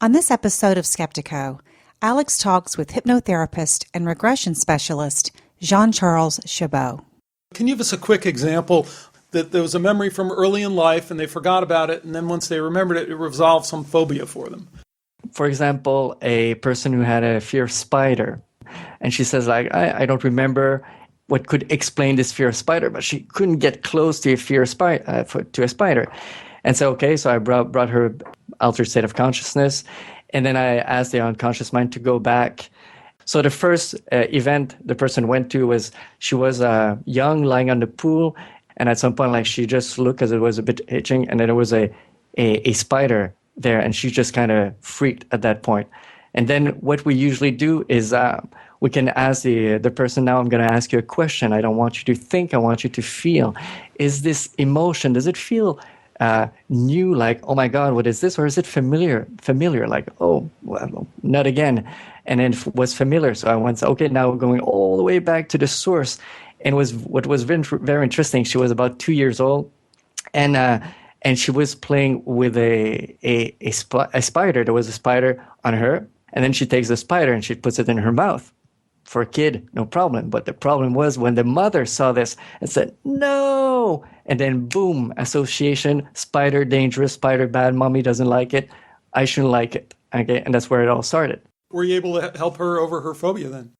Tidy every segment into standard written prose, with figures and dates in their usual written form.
On this episode of Skeptiko, Alex talks with hypnotherapist and regression specialist Jean-Charles Chabot. Can you give us a quick example that there was a memory from early in life and they forgot about it, and then once they remembered it, it resolved some phobia for them? For example, a person who had a fear of spider, and she says, like, I don't remember what could explain this fear of spider, but she couldn't get close to a fear of to a spider. And so, so I brought her altered state of consciousness, and then I asked the unconscious mind to go back. So the first event the person went to was she was young, lying on the pool, and at some point, like, she just looked because it was a bit itching, and then there was a spider there, and she just kind of freaked at that point. And then what we usually do is we can ask the person, now I'm going to ask you a question. I don't want you to think, I want you to feel. Is this emotion, does it feel new, like, oh my God, what is this? Or is it familiar, like, oh, well, not again. And then it was familiar. So I went, okay, now we're going all the way back to the source. And what was very interesting, she was about 2 years old, and she was playing with a spider. There was a spider on her, and then she takes the spider and she puts it in her mouth. For a kid, no problem. But the problem was when the mother saw this and said, no! And then boom, association, spider dangerous, spider bad, mommy doesn't like it, I shouldn't like it. Okay, and that's where it all started. Were you able to help her over her phobia then?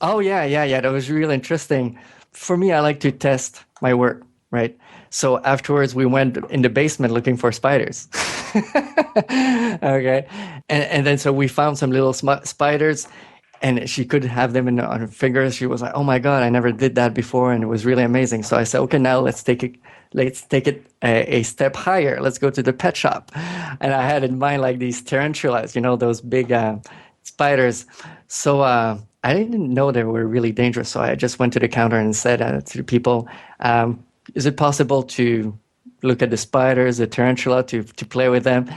Oh, yeah. That was really interesting. For me, I like to test my work, right? So afterwards, we went in the basement looking for spiders. Okay. And then so we found some little spiders, and she could have them on her fingers. She was like, oh my God, I never did that before. And it was really amazing. So I said, okay, now let's take it a step higher. Let's go to the pet shop. And I had in mind like these tarantulas, those big spiders. So I didn't know they were really dangerous. So I just went to the counter and said to the people, is it possible to look at the spiders, the tarantula, to play with them?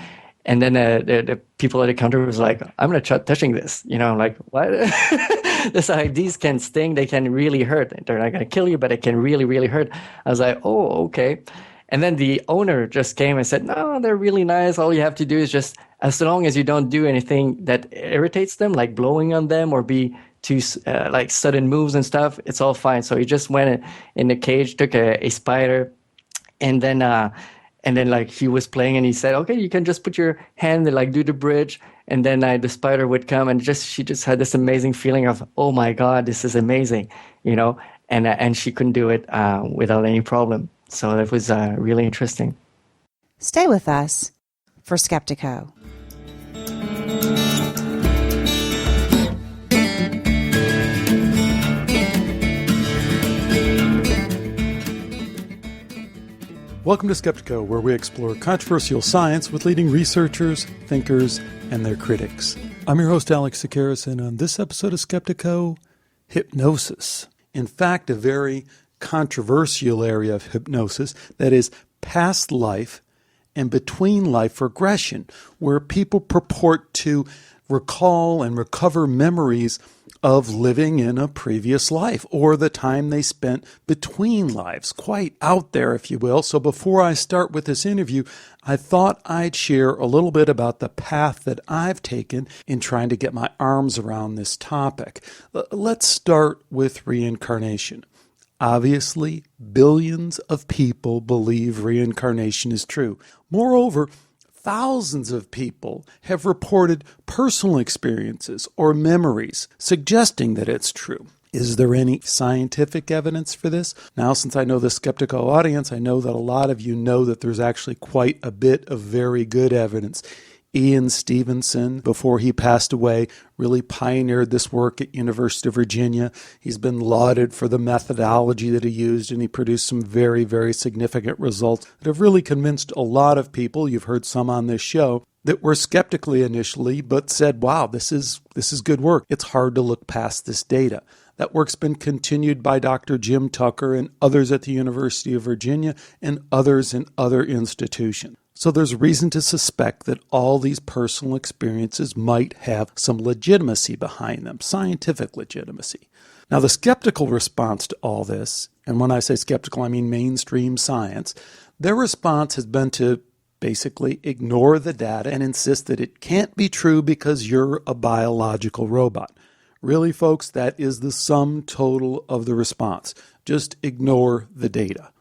And then the people at the counter was like, I'm going to try touching this. I'm like, what? It's like, these can sting. They can really hurt. They're not going to kill you, but it can really, really hurt. I was like, oh, okay. And then the owner just came and said, no, they're really nice. All you have to do is just, as long as you don't do anything that irritates them, like blowing on them or be too like sudden moves and stuff, it's all fine. So he just went in the cage, took a spider, and then like he was playing and he said, okay, you can just put your hand and like do the bridge. And then the spider would come, and she just had this amazing feeling of, oh my God, this is amazing, and she couldn't do it without any problem. So that was really interesting. Stay with us for Skeptiko. Welcome to Skeptiko, where we explore controversial science with leading researchers, thinkers, and their critics. I'm your host, Alex Tsakiris, and on this episode of Skeptiko, hypnosis. In fact, a very controversial area of hypnosis, that is past life and between life regression, where people purport to recall and recover memories of living in a previous life or the time they spent between lives. Quite out there, if you will. So before I start with this interview, I thought I'd share a little bit about the path that I've taken in trying to get my arms around this topic. Let's start with reincarnation. Obviously, billions of people believe reincarnation is true. Moreover, thousands of people have reported personal experiences or memories suggesting that it's true. Is there any scientific evidence for this? Now, since I know the Skeptiko audience, I know that a lot of you know that there's actually quite a bit of very good evidence. Ian Stevenson, before he passed away, really pioneered this work at University of Virginia. He's been lauded for the methodology that he used, and he produced some very, very significant results that have really convinced a lot of people, you've heard some on this show, that were skeptically initially, but said, wow, this is good work. It's hard to look past this data. That work's been continued by Dr. Jim Tucker and others at the University of Virginia and others in other institutions. So there's reason to suspect that all these personal experiences might have some legitimacy behind them, scientific legitimacy. Now, the skeptical response to all this, and when I say skeptical, I mean mainstream science, their response has been to Basically, ignore the data and insist that it can't be true because you're a biological robot. Really, folks, that is the sum total of the response. Just ignore the data.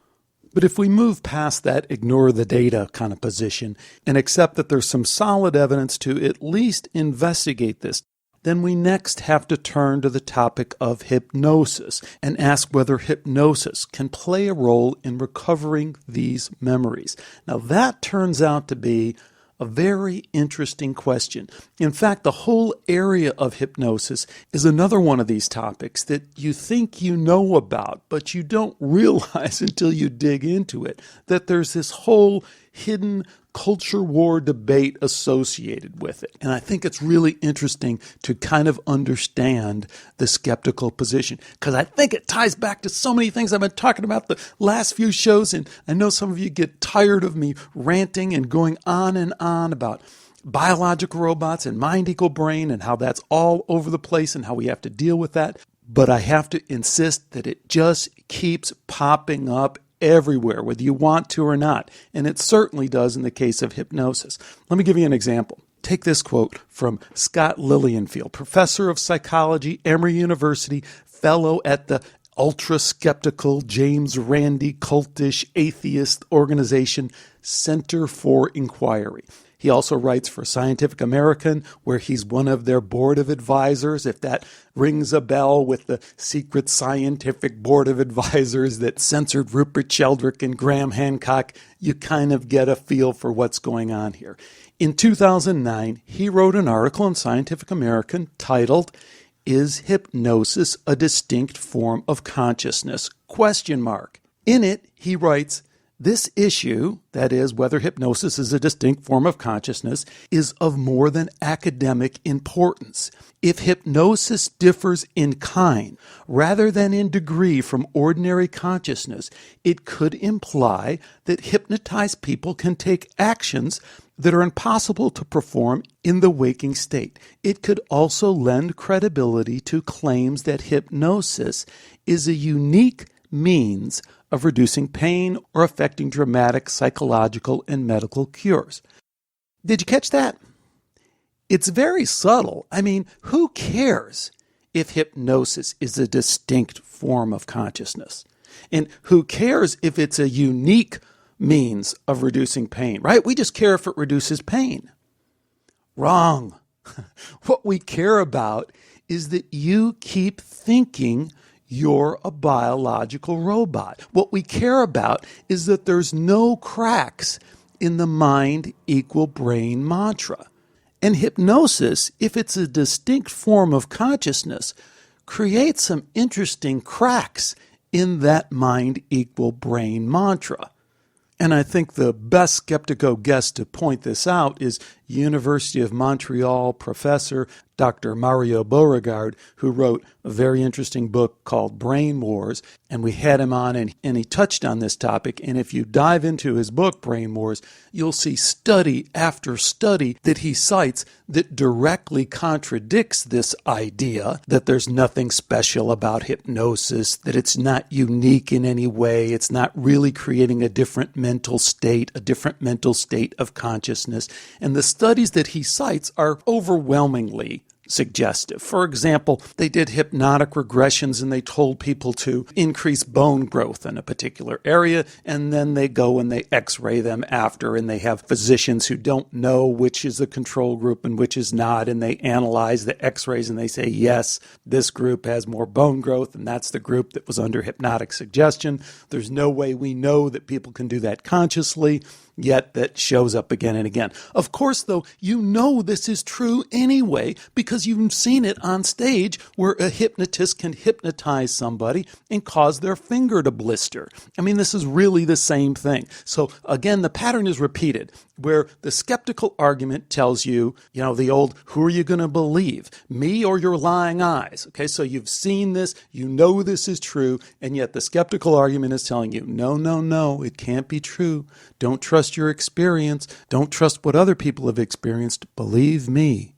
But if we move past that ignore the data kind of position and accept that there's some solid evidence to at least investigate this, then we next have to turn to the topic of hypnosis and ask whether hypnosis can play a role in recovering these memories. Now, that turns out to be a very interesting question. In fact, the whole area of hypnosis is another one of these topics that you think you know about, but you don't realize until you dig into it, that there's this whole hidden culture war debate associated with it. And I think it's really interesting to kind of understand the skeptical position, because I think it ties back to so many things I've been talking about the last few shows. And I know some of you get tired of me ranting and going on and on about biological robots and mind equal brain and how that's all over the place and how we have to deal with that. But I have to insist that it just keeps popping up everywhere, whether you want to or not. And it certainly does in the case of hypnosis. Let me give you an example. Take this quote from Scott Lilienfeld, professor of psychology, Emory University, fellow at the ultra-skeptical James Randi cultish atheist organization Center for Inquiry. He also writes for Scientific American, where he's one of their board of advisors. If that rings a bell with the secret scientific board of advisors that censored Rupert Sheldrake and Graham Hancock, you kind of get a feel for what's going on here. In 2009, he wrote an article in Scientific American titled, "Is Hypnosis a Distinct Form of Consciousness?" ? In it, he writes, "This issue, that is, whether hypnosis is a distinct form of consciousness, is of more than academic importance. If hypnosis differs in kind rather than in degree from ordinary consciousness, it could imply that hypnotized people can take actions that are impossible to perform in the waking state. It could also lend credibility to claims that hypnosis is a unique means of reducing pain or effecting dramatic psychological and medical cures." Did you catch that? It's very subtle. I mean, who cares if hypnosis is a distinct form of consciousness? And who cares if it's a unique means of reducing pain, right? We just care if it reduces pain. Wrong. What we care about is that you keep thinking you're a biological robot. What we care about is that there's no cracks in the mind equal brain mantra. And hypnosis, if it's a distinct form of consciousness, creates some interesting cracks in that mind equal brain mantra. And I think the best Skeptiko guest to point this out is University of Montreal professor Dr. Mario Beauregard, who wrote a very interesting book called Brain Wars. And we had him on and he touched on this topic. And if you dive into his book, Brain Wars, you'll see study after study that he cites that directly contradicts this idea that there's nothing special about hypnosis, that it's not unique in any way, it's not really creating a different mental state of consciousness. And the studies that he cites are overwhelmingly suggestive. For example, they did hypnotic regressions and they told people to increase bone growth in a particular area, and then they go and they x-ray them after, and they have physicians who don't know which is the control group and which is not, and they analyze the x-rays and they say, yes, this group has more bone growth and that's the group that was under hypnotic suggestion. There's no way we know that people can do that consciously, yet that shows up again and again. Of course, though, you know this is true anyway because you've seen it on stage where a hypnotist can hypnotize somebody and cause their finger to blister. I mean, this is really the same thing. So again, the pattern is repeated where the skeptical argument tells you, the old, who are you going to believe, me or your lying eyes? Okay, so you've seen this, you know this is true, and yet the skeptical argument is telling you, no, it can't be true. Don't trust your experience. Don't trust what other people have experienced. Believe me.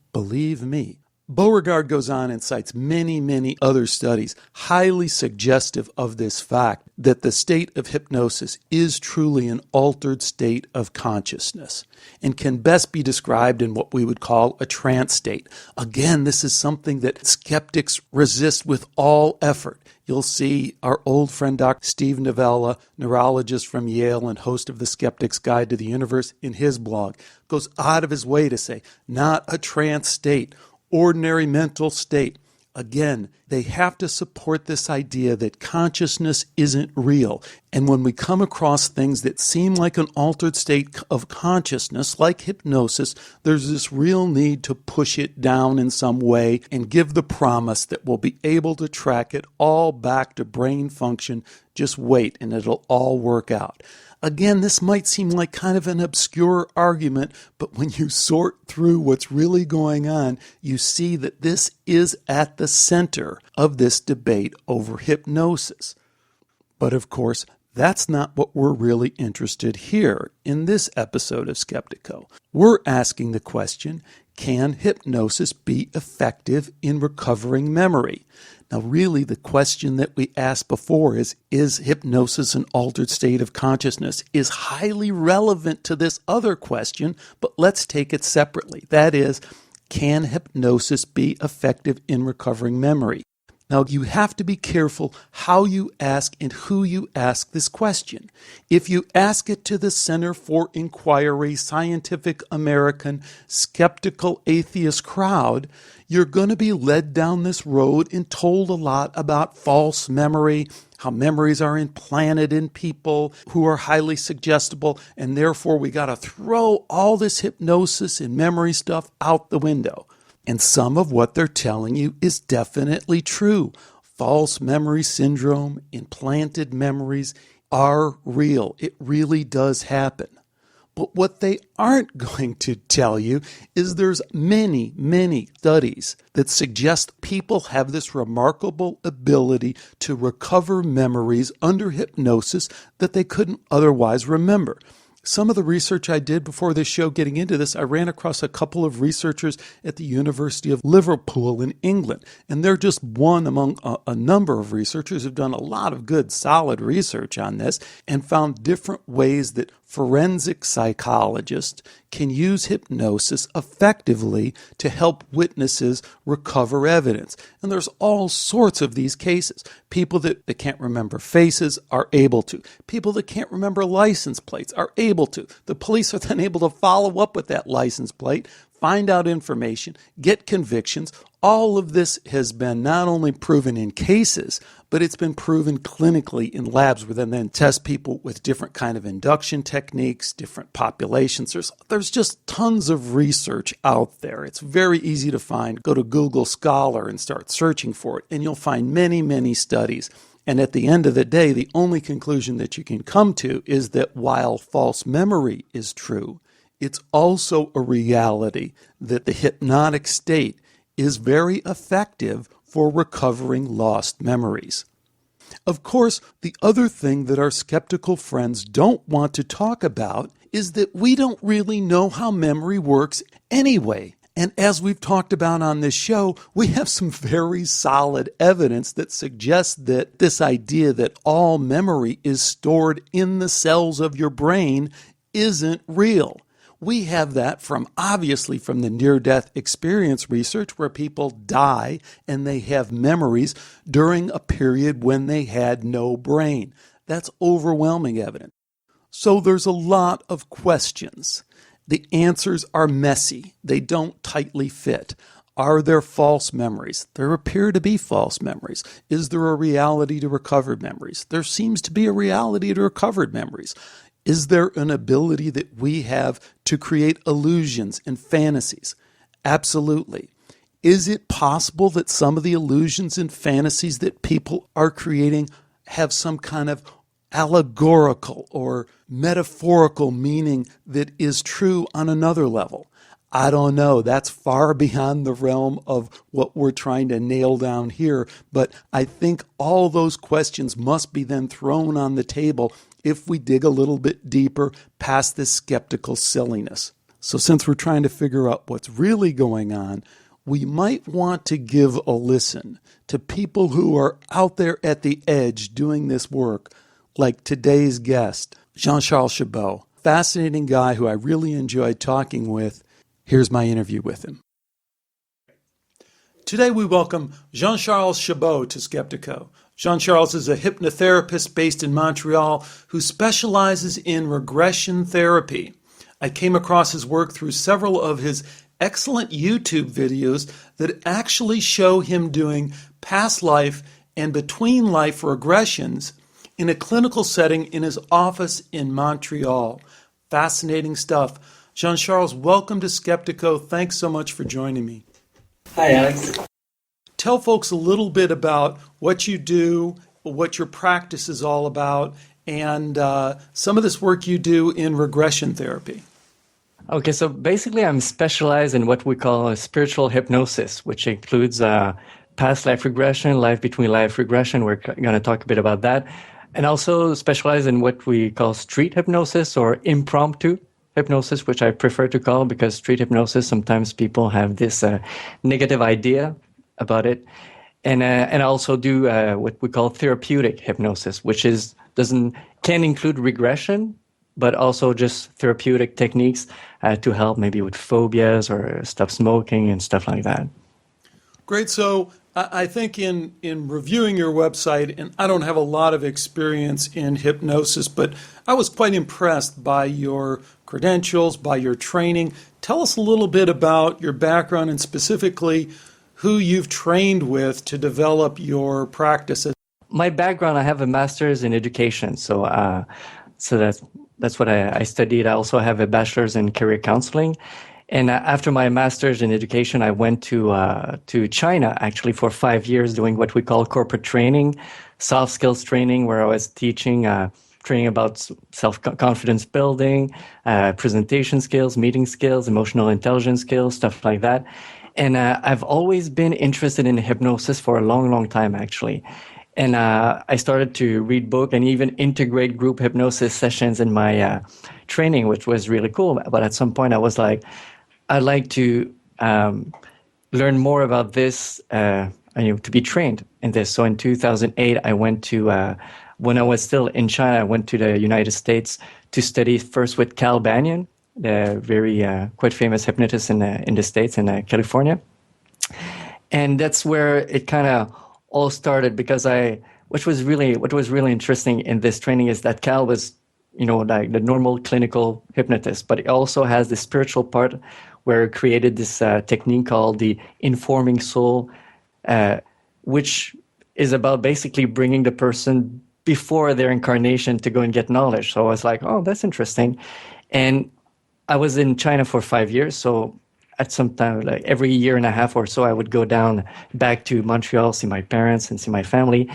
Beauregard goes on and cites many, many other studies highly suggestive of this fact that the state of hypnosis is truly an altered state of consciousness and can best be described in what we would call a trance state. Again, this is something that skeptics resist with all effort. You'll see our old friend Dr. Steve Novella, neurologist from Yale and host of the Skeptic's Guide to the Universe, in his blog, goes out of his way to say, not a trance state, ordinary mental state. Again, they have to support this idea that consciousness isn't real. And when we come across things that seem like an altered state of consciousness, like hypnosis, there's this real need to push it down in some way and give the promise that we'll be able to track it all back to brain function. Just wait and it'll all work out. Again, this might seem like kind of an obscure argument, but when you sort through what's really going on, you see that this is at the center of this debate over hypnosis. But of course, that's not what we're really interested here in this episode of Skeptiko. We're asking the question, can hypnosis be effective in recovering memory? Now, really, the question that we asked before is hypnosis an altered state of consciousness? Is highly relevant to this other question, but let's take it separately. That is, can hypnosis be effective in recovering memory? Now, you have to be careful how you ask and who you ask this question. If you ask it to the Center for Inquiry, Scientific American, Skeptical Atheist crowd, you're going to be led down this road and told a lot about false memory, how memories are implanted in people who are highly suggestible, and therefore we got to throw all this hypnosis and memory stuff out the window. And some of what they're telling you is definitely true. False memory syndrome, implanted memories are real. It really does happen. But what they aren't going to tell you is there's many, many studies that suggest people have this remarkable ability to recover memories under hypnosis that they couldn't otherwise remember. Some of the research I did before this show, getting into this, I ran across a couple of researchers at the University of Liverpool in England. And they're just one among a number of researchers who've done a lot of good, solid research on this and found different ways that forensic psychologists can use hypnosis effectively to help witnesses recover evidence. And there's all sorts of these cases. People that can't remember faces are able to. People that can't remember license plates are able to. The police are then able to follow up with that license plate, find out information, get convictions. All of this has been not only proven in cases, but it's been proven clinically in labs where they then test people with different kind of induction techniques, different populations. There's just tons of research out there. It's very easy to find. Go to Google Scholar and start searching for it, and you'll find many, many studies. And at the end of the day, the only conclusion that you can come to is that while false memory is true, it's also a reality that the hypnotic state is very effective for recovering lost memories. Of course, the other thing that our skeptical friends don't want to talk about is that we don't really know how memory works anyway. And as we've talked about on this show, we have some very solid evidence that suggests that this idea that all memory is stored in the cells of your brain isn't real. We have that obviously from the near-death experience research where people die and they have memories during a period when they had no brain. That's overwhelming evidence. So there's a lot of questions. The answers are messy. They don't tightly fit. Are there false memories? There appear to be false memories. Is there a reality to recovered memories? There seems to be a reality to recovered memories. Is there an ability that we have to create illusions and fantasies? Absolutely. Is it possible that some of the illusions and fantasies that people are creating have some kind of allegorical or metaphorical meaning that is true on another level? I don't know. That's far beyond the realm of what we're trying to nail down here. But I think all those questions must be then thrown on the table if we dig a little bit deeper past this skeptical silliness. So since we're trying to figure out what's really going on, we might want to give a listen to people who are out there at the edge doing this work, like today's guest, Jean-Charles Chabot. Fascinating guy who I really enjoyed talking with. Here's my interview with him. Today we welcome Jean-Charles Chabot to Skeptiko. Jean-Charles is a hypnotherapist based in Montreal who specializes in regression therapy. I came across his work through several of his excellent YouTube videos that actually show him doing past life and between life regressions in a clinical setting in his office in Montreal. Fascinating stuff. Jean-Charles, welcome to Skeptiko. Thanks so much for joining me. Hi, Alex. Tell folks a little bit about what you do, what your practice is all about, and some of this work you do in regression therapy. Okay, so basically I'm specialized in what we call a spiritual hypnosis, which includes past life regression, life between life regression. We're going to talk a bit about that. And also specialize in what we call street hypnosis or impromptu hypnosis, which I prefer to call, because street hypnosis, sometimes people have this negative idea about it. And I also do what we call therapeutic hypnosis, which can include regression, but also just therapeutic techniques to help maybe with phobias or stop smoking and stuff like that. Great. So I think in reviewing your website, and I don't have a lot of experience in hypnosis, but I was quite impressed by your credentials, by your training. Tell us a little bit about your background and specifically who you've trained with to develop your practice. My background, I have a master's in education, so that's what I studied. I also have a bachelor's in career counseling. And after my master's in education, I went to China actually for 5 years doing what we call corporate training, soft skills training, where I was teaching training about self-confidence building, presentation skills, meeting skills, emotional intelligence skills, stuff like that. And I've always been interested in hypnosis for a long, long time, actually. And I started to read books and even integrate group hypnosis sessions in my training, which was really cool. But at some point, I was like, I'd like to learn more about this, to be trained in this. So in 2008, I went to, when I was still in China, I went to the United States to study first with Cal Banyan, the very quite famous hypnotist in the States, in California. And that's where it kind of all started, because what was really interesting in this training is that Cal was, like the normal clinical hypnotist, but it also has the spiritual part where it created this technique called the informing soul, which is about basically bringing the person before their incarnation to go and get knowledge. So I was like, oh, that's interesting. And I was in China for 5 years, so at some time, like every year and a half or so, I would go down back to Montreal, see my parents and see my family.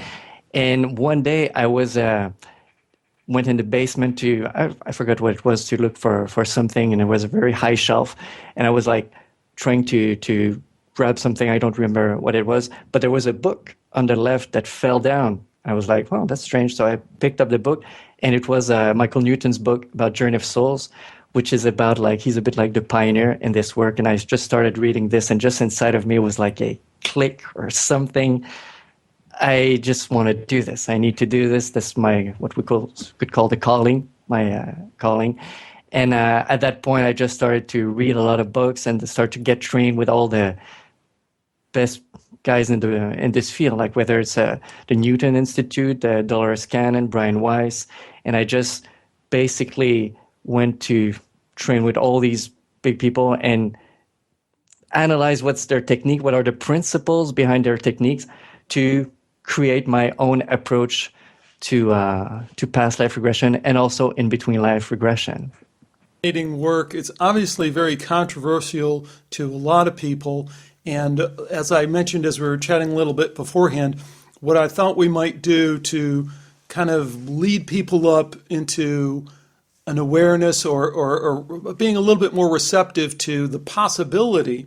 And one day I went in the basement I forgot what it was, to look for something, and it was a very high shelf. And I was like trying to grab something. I don't remember what it was, but there was a book on the left that fell down. I was like, well, that's strange. So I picked up the book, and it was Michael Newton's book about Journey of Souls, which is about he's a bit like the pioneer in this work. And I just started reading this, and just inside of me was like a click or something. I just want to do this. I need to do this. That's what we could call the calling, my calling. And at that point, I just started to read a lot of books and to start to get trained with all the best guys in this field, like whether it's the Newton Institute, Dolores Cannon, Brian Weiss. And I just basically went to train with all these big people and analyze what's their technique, what are the principles behind their techniques, to create my own approach to past life regression and also in between life regression. Work. It's obviously very controversial to a lot of people. And as I mentioned, as we were chatting a little bit beforehand, what I thought we might do to kind of lead people up into an awareness or being a little bit more receptive to the possibility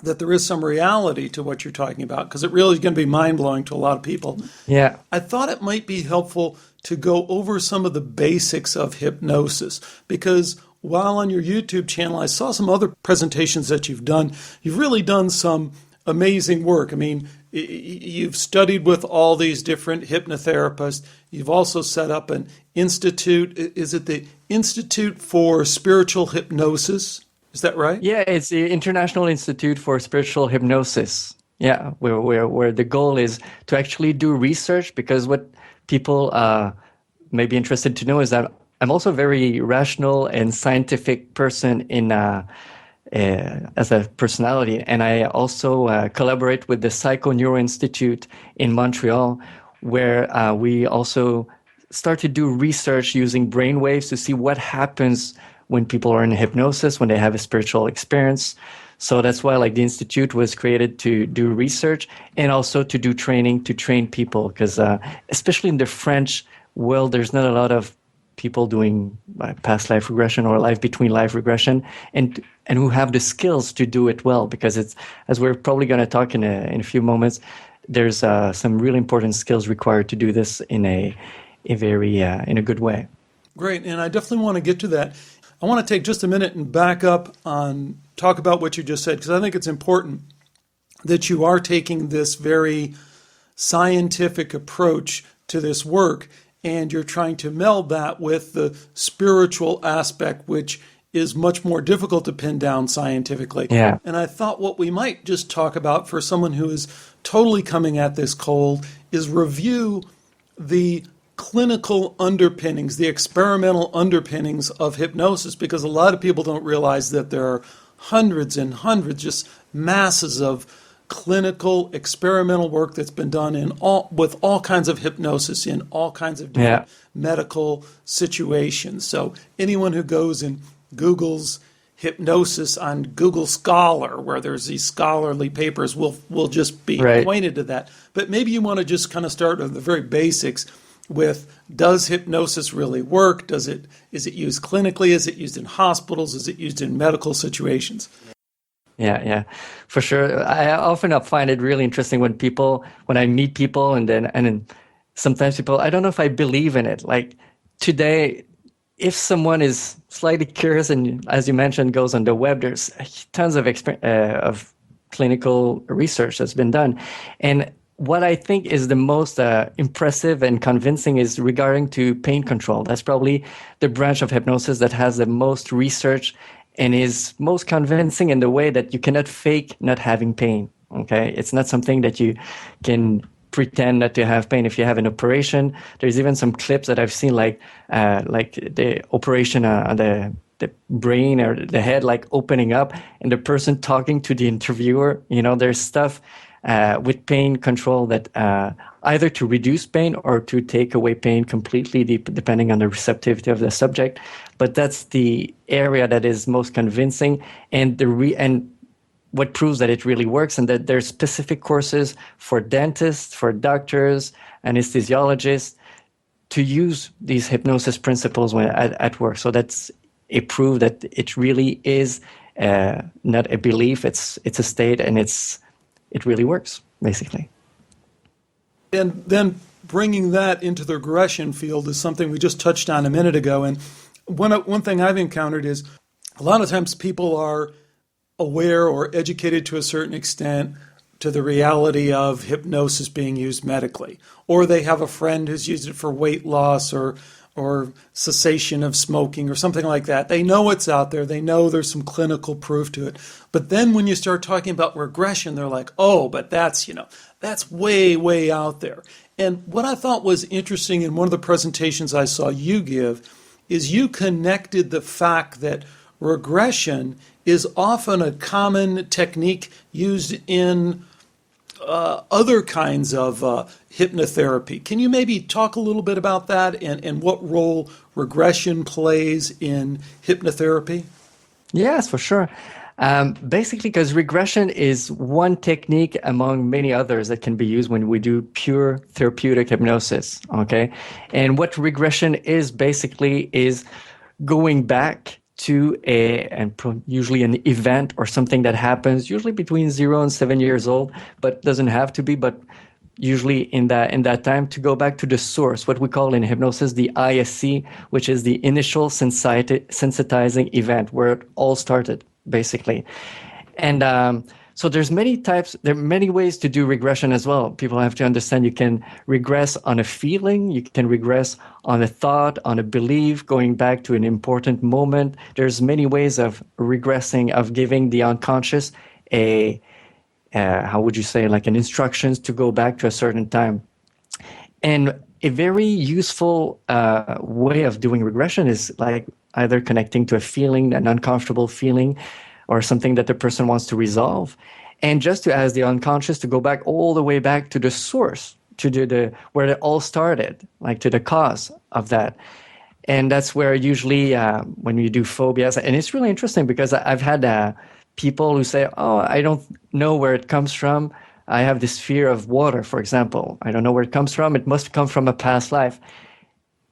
that there is some reality to what you're talking about, because it really is going to be mind-blowing to a lot of people. Yeah. I thought it might be helpful to go over some of the basics of hypnosis, because while on your YouTube channel, I saw some other presentations that you've done. You've really done some amazing work. I mean, you've studied with all these different hypnotherapists. You've also set up an institute. Is it the Institute for Spiritual Hypnosis? Is that right? Yeah, it's the International Institute for Spiritual Hypnosis. Yeah, where the goal is to actually do research, because what people may be interested to know is that I'm also a very rational and scientific person as a personality. And I also collaborate with the Psycho-Neuro Institute in Montreal, where we also start to do research using brainwaves to see what happens when people are in hypnosis, when they have a spiritual experience. So that's why the Institute was created to do research and also to do training, to train people, because especially in the French world, there's not a lot of people doing past life regression or life between life regression and who have the skills to do it well, because it's, as we're probably going to talk in a few moments, there's some really important skills required to do this in a good way. Great, and I definitely want to get to that. I want to take just a minute and back up on talk about what you just said, because I think it's important that you are taking this very scientific approach to this work, and you're trying to meld that with the spiritual aspect, which is much more difficult to pin down scientifically. Yeah. And I thought what we might just talk about for someone who is totally coming at this cold is review the clinical underpinnings, the experimental underpinnings of hypnosis, because a lot of people don't realize that there are hundreds and hundreds, just masses of clinical experimental work that's been done with all kinds of hypnosis in all kinds of different medical situations. So anyone who goes and Googles hypnosis on Google Scholar, where there's these scholarly papers, will just be pointed to that. But maybe you want to just kind of start with the very basics with, does hypnosis really work? Is it used clinically? Is it used in hospitals? Is it used in medical situations? Yeah, for sure. I often find it really interesting when I meet people and then sometimes people, I don't know if I believe in it. Like today, if someone is slightly curious and, as you mentioned, goes on the web, there's tons of clinical research that's been done. And what I think is the most impressive and convincing is regarding to pain control. That's probably the branch of hypnosis that has the most research and is most convincing in the way that you cannot fake not having pain. Okay, it's not something that you can pretend not to have pain. If you have an operation, there's even some clips that I've seen, like the operation on the brain or the head, like opening up, and the person talking to the interviewer. There's stuff with pain control that either to reduce pain or to take away pain completely, depending on the receptivity of the subject. But that's the area that is most convincing, and and what proves that it really works, and that there's specific courses for dentists, for doctors, anesthesiologists, to use these hypnosis principles at work. So that's a proof that it really is not a belief; it's a state, and it really works, basically. And then bringing that into the regression field is something we just touched on a minute ago. And one thing I've encountered is a lot of times people are aware or educated to a certain extent to the reality of hypnosis being used medically, or they have a friend who's used it for weight loss or cessation of smoking or something like that. They know it's out there. They know there's some clinical proof to it. But then when you start talking about regression, they're like, oh, but that's way, way out there. And what I thought was interesting in one of the presentations I saw you give is you connected the fact that regression is often a common technique used in other kinds of hypnotherapy. Can you maybe talk a little bit about that and what role regression plays in hypnotherapy? Yes, for sure. Basically, because regression is one technique among many others that can be used when we do pure therapeutic hypnosis, okay? And what regression is basically is going back to usually an event or something that happens usually between 0 and 7 years old, but doesn't have to be, but usually in that time to go back to the source, what we call in hypnosis the ISC, which is the initial sensitizing event where it all started, basically. And so there are many ways to do regression as well. People have to understand you can regress on a feeling, you can regress on a thought, on a belief, going back to an important moment. There's many ways of regressing, of giving the unconscious how would you say, like an instructions to go back to a certain time. And a very useful way of doing regression is like either connecting to a feeling, an uncomfortable feeling, or something that the person wants to resolve, and just to ask the unconscious to go back all the way back to the source, to the where it all started, like to the cause of that. And that's where usually when you do phobias, and it's really interesting because I've had people who say, oh, I don't know where it comes from. I have this fear of water, for example. I don't know where it comes from. It must come from a past life.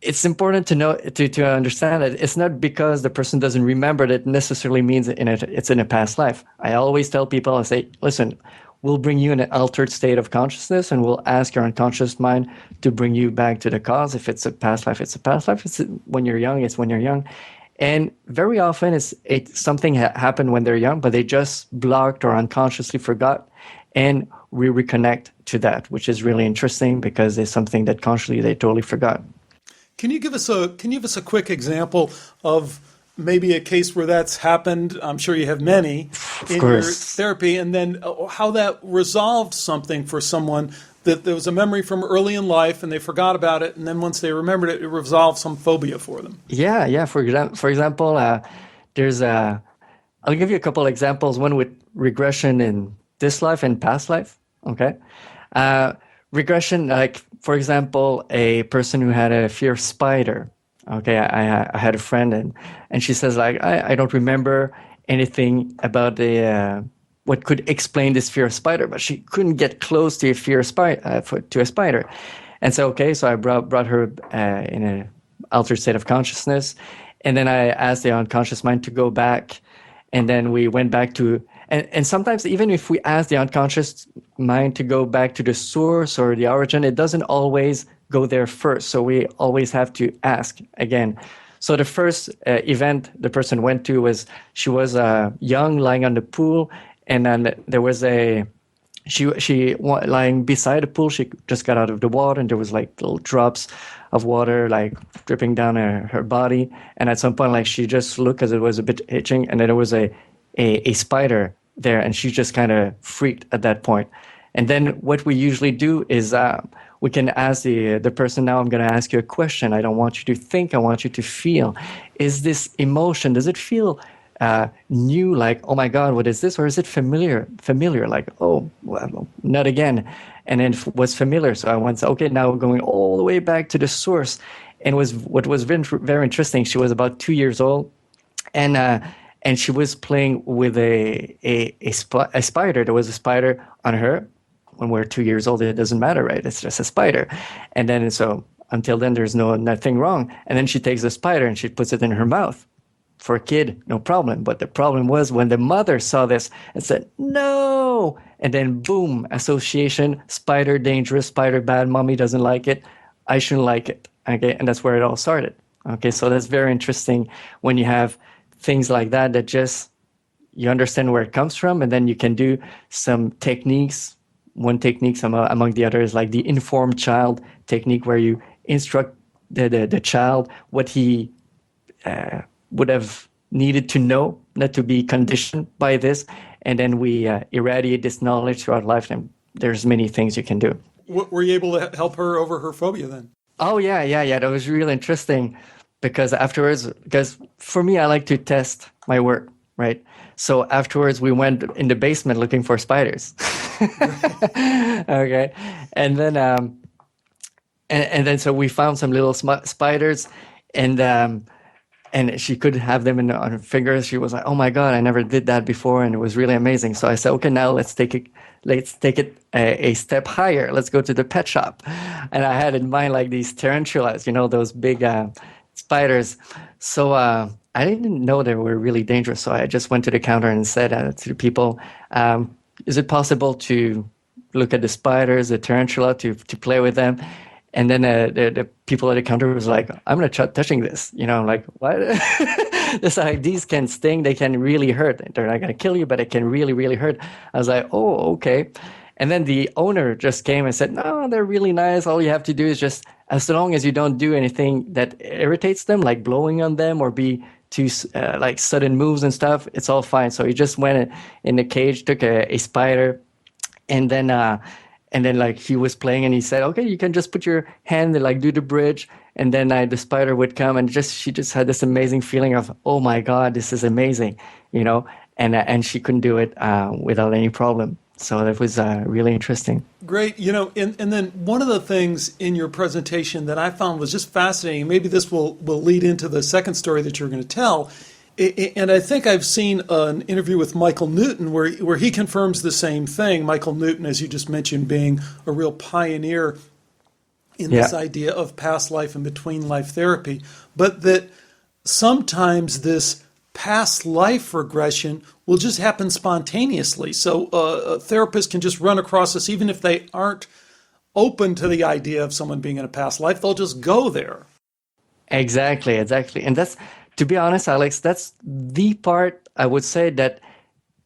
It's important to know to understand that it's not because the person doesn't remember that necessarily means it's in a past life. I always tell people, I say, listen, we'll bring you in an altered state of consciousness, and we'll ask your unconscious mind to bring you back to the cause. If it's a past life, it's a past life. It's when you're young, it's when you're young. And very often it's something happened when they're young, but they just blocked or unconsciously forgot. And we reconnect to that, which is really interesting because it's something that consciously they totally forgot. Can you give us a quick example of maybe a case where that's happened? I'm sure you have many in your therapy, and then how that resolved something for someone, that there was a memory from early in life and they forgot about it, and then once they remembered it, it resolved some phobia for them. Yeah. For example, there's I'll give you a couple examples. One with regression in this life and past life. Okay, regression, like for example, a person who had a fear of spider. Okay, I had a friend and she says like I don't remember anything about the what could explain this fear of spider, but she couldn't get close to a fear of to a spider. And so so I brought her in an altered state of consciousness, and then I asked the unconscious mind to go back, and then we went back to. And sometimes even if we ask the unconscious mind to go back to the source or the origin, it doesn't always go there first. So we always have to ask again. So the first event the person went to was she was young, lying on the pool, and then there was she lying beside the pool. She just got out of the water, and there was like little drops of water like dripping down her body. And at some point, like she just looked because it was a bit itching, and then there was a spider there, and she just kind of freaked at that point. And then what we usually do is we can ask the person, now I'm going to ask you a question. I don't want you to think, I want you to feel. Is this emotion, does it feel new, like, oh my God, what is this? Or is it familiar, like, oh, well, not again. And then it was familiar. So I went, okay, now we're going all the way back to the source. And what was very interesting, she was about 2 years old, and she was playing with a spider. There was a spider on her. When we're 2 years old, it doesn't matter, right? It's just a spider. And then so until then, there's nothing wrong. And then she takes the spider and she puts it in her mouth. For a kid, no problem. But the problem was when the mother saw this and said, no. And then boom, association, spider dangerous, spider bad, mommy doesn't like it. I shouldn't like it. Okay, and that's where it all started. Okay, so that's very interesting when you have things like that just, you understand where it comes from, and then you can do some techniques. One technique among the others, like the informed child technique, where you instruct the child what he would have needed to know, not to be conditioned by this, and then we irradiate this knowledge throughout life, and there's many things you can do. Were you able to help her over her phobia then? Oh, yeah. That was really interesting. Because for me, I like to test my work, right? So afterwards, we went in the basement looking for spiders. Okay, and then and then so we found some little spiders, and she could have them on her fingers. She was like, "Oh my God, I never did that before," and it was really amazing. So I said, "Okay, now let's take it a step higher. Let's go to the pet shop," and I had in mind like these tarantulas, those big spiders. So I didn't know they were really dangerous. So I just went to the counter and said to the people, is it possible to look at the spiders, the tarantula, to play with them. And then the people at the counter was like, I'm going to try touching this. I'm like, what? It's like, these can sting. They can really hurt. They're not going to kill you, but it can really, really hurt. I was like, oh, okay. And then the owner just came and said, no, they're really nice. All you have to do is just, as long as you don't do anything that irritates them, like blowing on them or be too like sudden moves and stuff, it's all fine. So he just went in the cage, took a spider, and then like he was playing and he said, okay, you can just put your hand and like do the bridge. And then the spider would come and she just had this amazing feeling of, oh my God, this is amazing, and she couldn't do it without any problem. So that was really interesting. Great. And then one of the things in your presentation that I found was just fascinating, maybe this will lead into the second story that you're going to tell. And I think I've seen an interview with Michael Newton where he confirms the same thing. Michael Newton, as you just mentioned, being a real pioneer in this idea of past life and between life therapy, but that sometimes this past life regression will just happen spontaneously. So a therapist can just run across this, even if they aren't open to the idea of someone being in a past life, they'll just go there. Exactly. And that's, to be honest, Alex, that's the part I would say that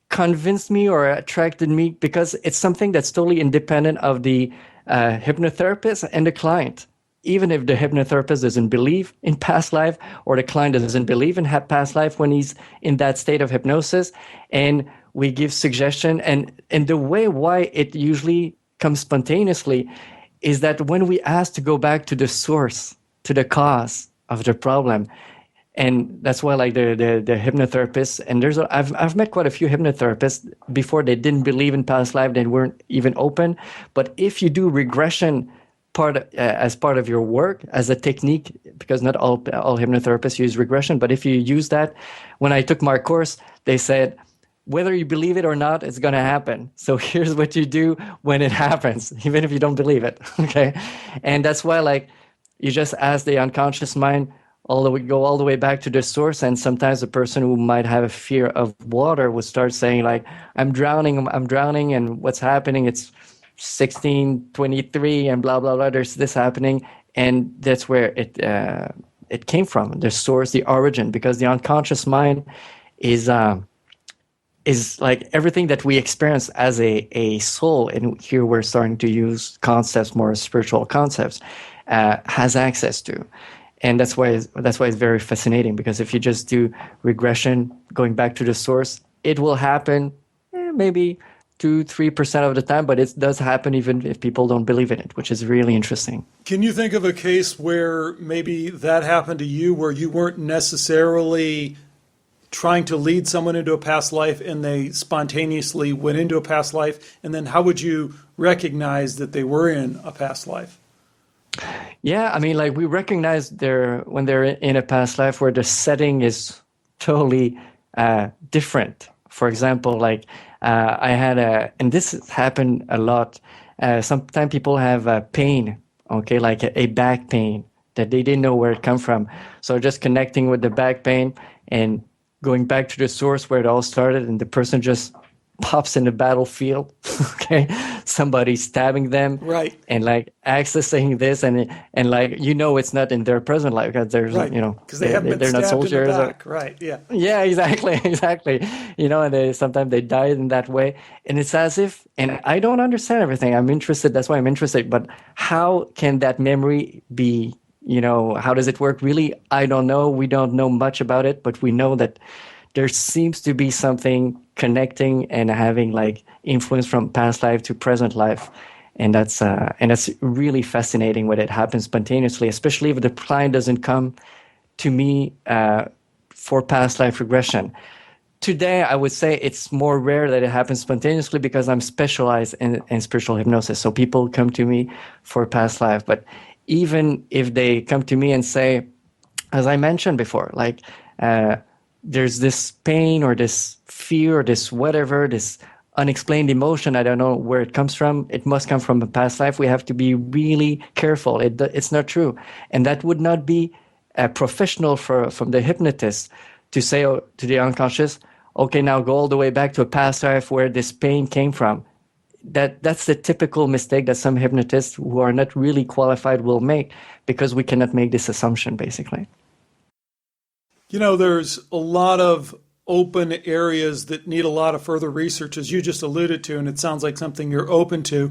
convinced me or attracted me, because it's something that's totally independent of the hypnotherapist and the client. Even if the hypnotherapist doesn't believe in past life, or the client doesn't believe in past life when he's in that state of hypnosis, and we give suggestion, and the way why it usually comes spontaneously is that when we ask to go back to the source, to the cause of the problem. And that's why, like the hypnotherapists, and I've met quite a few hypnotherapists before. They didn't believe in past life, they weren't even open. But if you do regression as part of your work, as a technique, because not all hypnotherapists use regression, but if you use that, when I took my course, they said, whether you believe it or not, it's going to happen. So here's what you do when it happens, even if you don't believe it. Okay, and that's why, like, you just ask the unconscious mind. Go all the way back to the source, and sometimes a person who might have a fear of water would start saying, like, I'm drowning, and what's happening? It's 16:23 and blah blah blah. There's this happening, and that's where it came from. The source, the origin, because the unconscious mind is like everything that we experience as a soul, and here we're starting to use concepts, more spiritual concepts, has access to. And that's why it's very fascinating, because if you just do regression, going back to the source, it will happen maybe 2-3% of the time, but it does happen even if people don't believe in it, which is really interesting. Can you think of a case where maybe that happened to you, where you weren't necessarily trying to lead someone into a past life and they spontaneously went into a past life? And then how would you recognize that they were in a past life? Yeah, I mean, like, we recognize when they're in a past life where the setting is totally different. For example, like I had and this has happened a lot. Sometimes people have pain, okay, like a back pain that they didn't know where it come from. So just connecting with the back pain and going back to the source where it all started, and the person just pops in the battlefield, okay, somebody stabbing them, right, and like accessing this, and like, it's not in their present life, because there's right, because they're not soldiers, in the back. Right, yeah, exactly, and sometimes they died in that way, and it's as if, and I don't understand everything. I'm interested. That's why I'm interested. But how can that memory be? How does it work? Really, I don't know. We don't know much about it, but we know that there seems to be something connecting and having like influence from past life to present life. And that's really fascinating when it happens spontaneously, especially if the client doesn't come to me for past life regression. Today, I would say it's more rare that it happens spontaneously, because I'm specialized in spiritual hypnosis. So people come to me for past life. But even if they come to me and say, as I mentioned before, like, there's this pain or this fear or this whatever, this unexplained emotion, I don't know where it comes from. It must come from a past life. We have to be really careful. It's not true. And that would not be professional from the hypnotist to say to the unconscious, okay, now go all the way back to a past life where this pain came from. that's the typical mistake that some hypnotists who are not really qualified will make, because we cannot make this assumption, basically. There's a lot of open areas that need a lot of further research, as you just alluded to, and it sounds like something you're open to.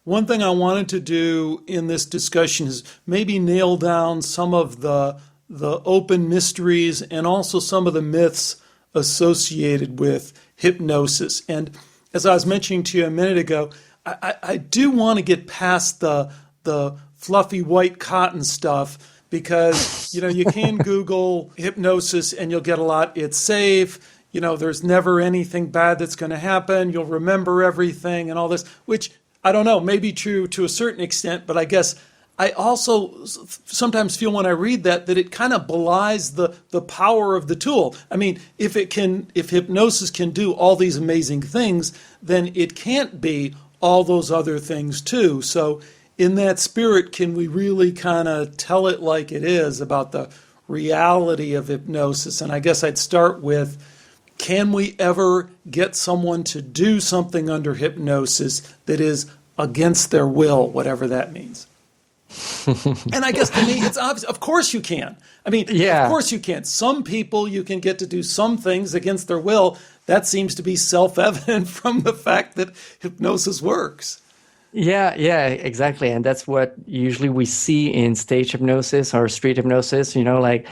One thing I wanted to do in this discussion is maybe nail down some of the open mysteries and also some of the myths associated with hypnosis. And as I was mentioning to you a minute ago, I do want to get past the fluffy white cotton stuff, because you can Google hypnosis and you'll get a lot. It's safe. There's never anything bad that's going to happen. You'll remember everything and all this, which I don't know, may be true to a certain extent, but I guess I also sometimes feel when I read that it kind of belies the power of the tool. I mean, if hypnosis can do all these amazing things, then it can't be all those other things too. So in that spirit, can we really kind of tell it like it is about the reality of hypnosis? And I guess I'd start with, can we ever get someone to do something under hypnosis that is against their will, whatever that means? And I guess to me, it's obvious. Of course you can. I mean, Of course you can. Some people you can get to do some things against their will. That seems to be self-evident from the fact that hypnosis works. Yeah, exactly. And that's what usually we see in stage hypnosis or street hypnosis, like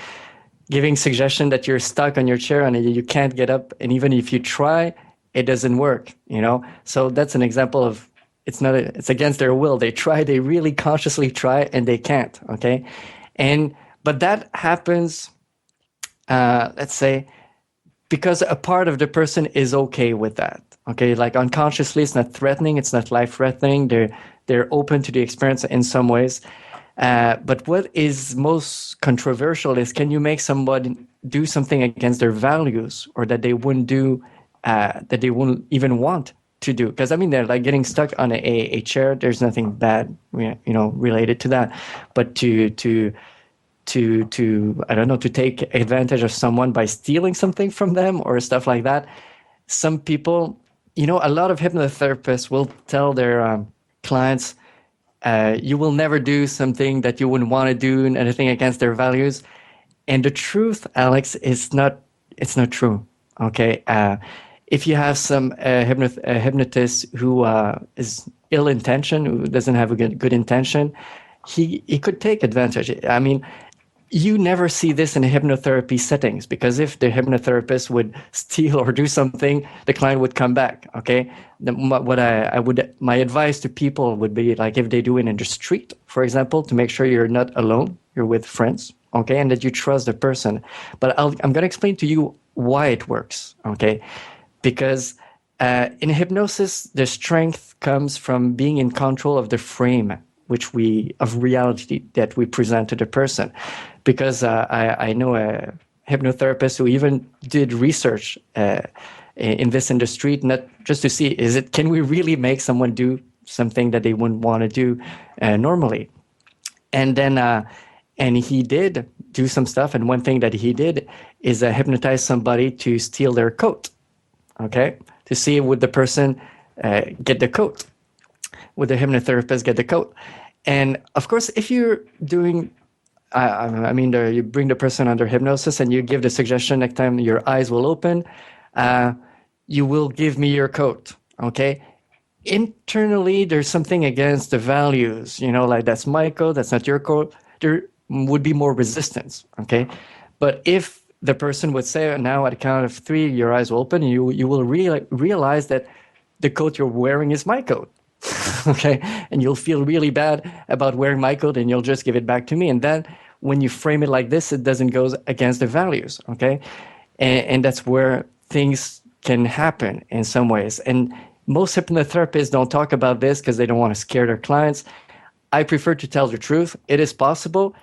giving suggestion that you're stuck on your chair and you can't get up. And even if you try, it doesn't work, So that's an example of, it's against their will. They really consciously try, and they can't, okay? But that happens, let's say, because a part of the person is okay with that, okay? Like unconsciously, it's not threatening, it's not life-threatening. They're open to the experience in some ways. But what is most controversial is, can you make somebody do something against their values, or that they wouldn't do, that they wouldn't even want to do? Because they're like getting stuck on a chair. There's nothing bad, related to that. But to I don't know, to take advantage of someone by stealing something from them or stuff like that. Some people, a lot of hypnotherapists will tell their clients, you will never do something that you wouldn't want to do, and anything against their values. And the truth, Alex, it's not true. Okay. If you have some hypnotist who is ill-intentioned, who doesn't have a good intention, he could take advantage. You never see this in hypnotherapy settings, because if the hypnotherapist would steal or do something, the client would come back. Okay, my advice to people would be, like, if they do it in the street, for example, to make sure you're not alone, you're with friends, okay, and that you trust the person. But I'm going to explain to you why it works, okay? Because in hypnosis, the strength comes from being in control of the frame of reality that we present to the person. Because I know a hypnotherapist who even did research in this industry, not just to see, can we really make someone do something that they wouldn't want to do normally? And then, and he did do some stuff. And one thing that he did is hypnotize somebody to steal their coat, okay? To see would the person get the coat, would the hypnotherapist get the coat? And of course, if you're doing, you bring the person under hypnosis and you give the suggestion, next time your eyes will open, you will give me your coat, okay? Internally, there's something against the values, like that's my coat, that's not your coat. There would be more resistance, okay? But if the person would say, now at the count of 3, your eyes will open, and you will realize that the coat you're wearing is my coat. Okay, and you'll feel really bad about wearing my coat, and you'll just give it back to me. And then when you frame it like this, it doesn't go against the values, okay? And that's where things can happen in some ways. And most hypnotherapists don't talk about this because they don't want to scare their clients. I prefer to tell the truth. It is possible.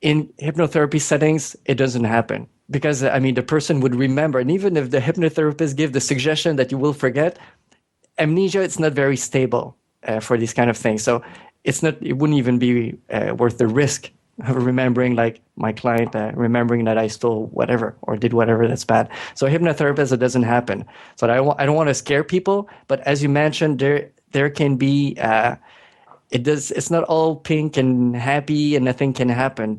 In hypnotherapy settings, it doesn't happen. Because, the person would remember. And even if the hypnotherapist gives the suggestion that you will forget, amnesia, it's not very stable for these kind of things. So it wouldn't even be worth the risk of remembering, like my client remembering that I stole whatever or did whatever that's bad. So hypnotherapist, it doesn't happen. So I don't want to scare people, but as you mentioned, there can be it's not all pink and happy and nothing can happen.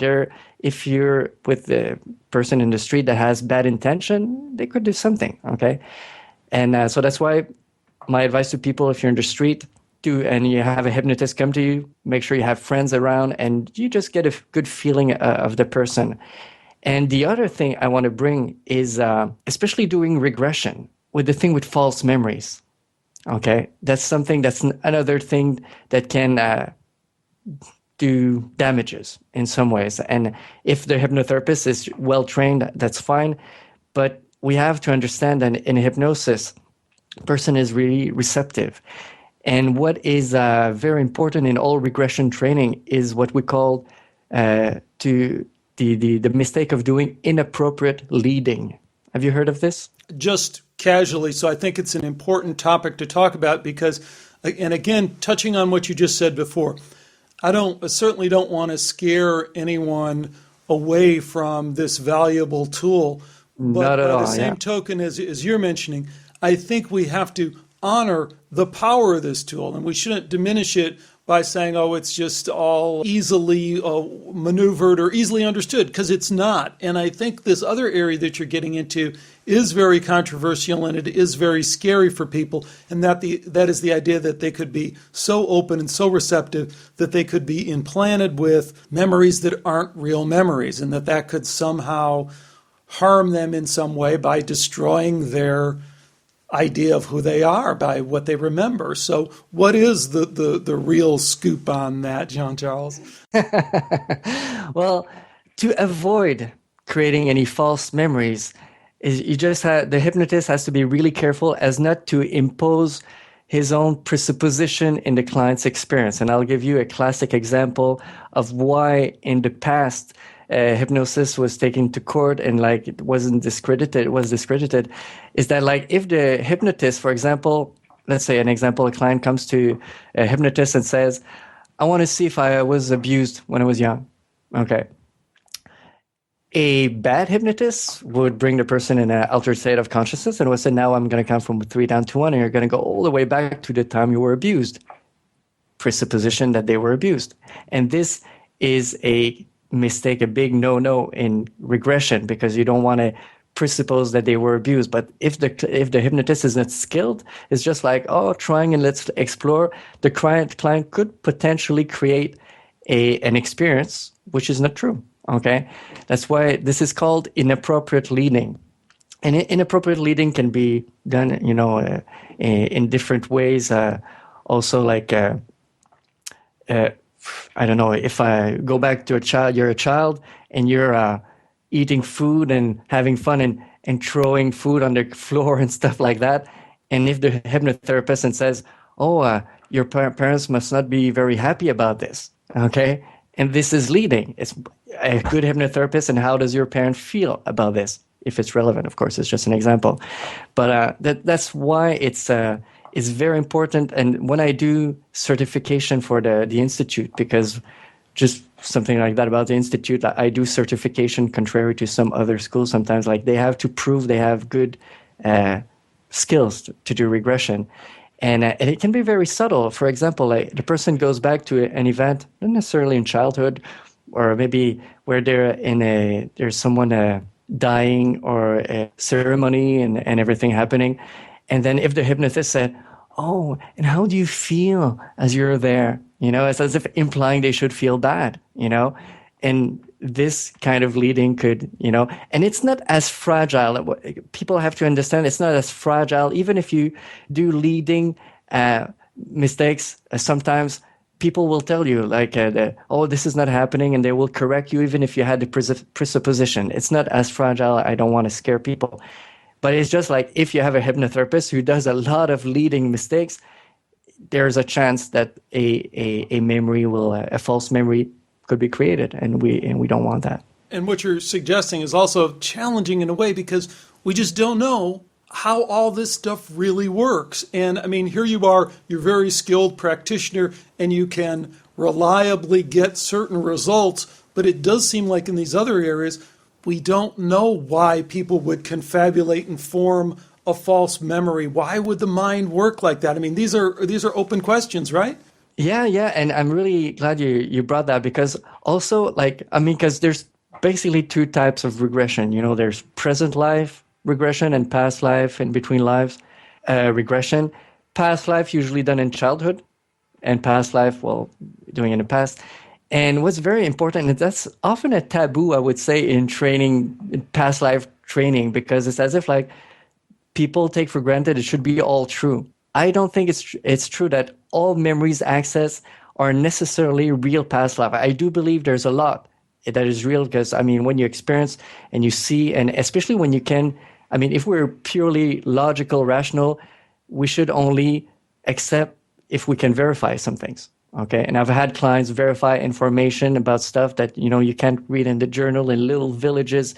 If you're with the person in the street that has bad intention, they could do something, okay? And so that's why my advice to people, if you're in the street, and you have a hypnotist come to you, make sure you have friends around and you just get a good feeling of the person. And the other thing I want to bring is, especially doing regression, with the thing with false memories. Okay, that's another thing that can do damages in some ways. And if the hypnotherapist is well trained, that's fine. But we have to understand that in hypnosis, the person is really receptive. And what is very important in all regression training is what we call the mistake of doing inappropriate leading. Have you heard of this? Just casually. So I think it's an important topic to talk about because, and again, touching on what you just said before, I certainly don't want to scare anyone away from this valuable tool. But Not at all. By the same token, as you're mentioning, I think we have to honor the power of this tool, and we shouldn't diminish it by saying, oh, it's just all easily maneuvered or easily understood, because it's not. And I think this other area that you're getting into is very controversial, and it is very scary for people, and that is the idea that they could be so open and so receptive that they could be implanted with memories that aren't real memories, and that could somehow harm them in some way by destroying their idea of who they are by what they remember. So what is the real scoop on that, Jean-Charles? Well, to avoid creating any false memories, the hypnotist has to be really careful as not to impose his own presupposition in the client's experience. And I'll give you a classic example of why in the past hypnosis was taken to court and it was discredited, is that if the hypnotist, for example, let's say an example, a client comes to a hypnotist and says, I want to see if I was abused when I was young. Okay. A bad hypnotist would bring the person in an altered state of consciousness and would say, now I'm going to count from 3 down to 1 and you're going to go all the way back to the time you were abused. Presupposition that they were abused. And this is a mistake, a big no-no in regression, because you don't want to presuppose that they were abused. But if the hypnotist is not skilled, it's just trying and let's explore. The client could potentially create an experience which is not true. Okay, that's why this is called inappropriate leading. And inappropriate leading can be done, in different ways. Also, I don't know, if I go back to a child, you're a child and you're eating food and having fun and throwing food on the floor and stuff like that. And if the hypnotherapist says, your parents must not be very happy about this, okay? And this is leading. It's a good hypnotherapist, and how does your parent feel about this? If it's relevant, of course, it's just an example. But that's why it's very important. And when I do certification for the Institute, because just something like that about the Institute, I do certification contrary to some other schools sometimes. They have to prove they have good skills to do regression. And it can be very subtle. For example, the person goes back to an event, not necessarily in childhood, or maybe where there's someone dying, or a ceremony and everything happening. And then if the hypnotist said, and how do you feel as you're there? It's as if implying they should feel bad, and this kind of leading could, and it's not as fragile. People have to understand it's not as fragile. Even if you do leading mistakes, sometimes people will tell you this is not happening, and they will correct you even if you had the presupposition. It's not as fragile. I don't want to scare people. But it's just if you have a hypnotherapist who does a lot of leading mistakes, there's a chance that a memory a false memory could be created, and we don't want that. And what you're suggesting is also challenging in a way, because we just don't know how all this stuff really works. And I mean, here you are, you're a very skilled practitioner, and you can reliably get certain results, but it does seem like in these other areas, we don't know why people would confabulate and form a false memory? Why would the mind work like that? I mean, these are open questions, right? Yeah, yeah, and I'm really glad you brought that, because also, because there's basically two types of regression. There's present life regression and past life and between lives regression. Past life usually done in childhood, and past life, well, doing in the past. And what's very important, and that's often a taboo, I would say, in training, in past life training, because it's as if people take for granted it should be all true. I don't think it's true that all memories accessed are necessarily real past life. I do believe there's a lot that is real, because, when you experience and you see, and especially when you can, if we're purely logical, rational, we should only accept if we can verify some things. Okay. And I've had clients verify information about stuff that, you can't read in the journal in little villages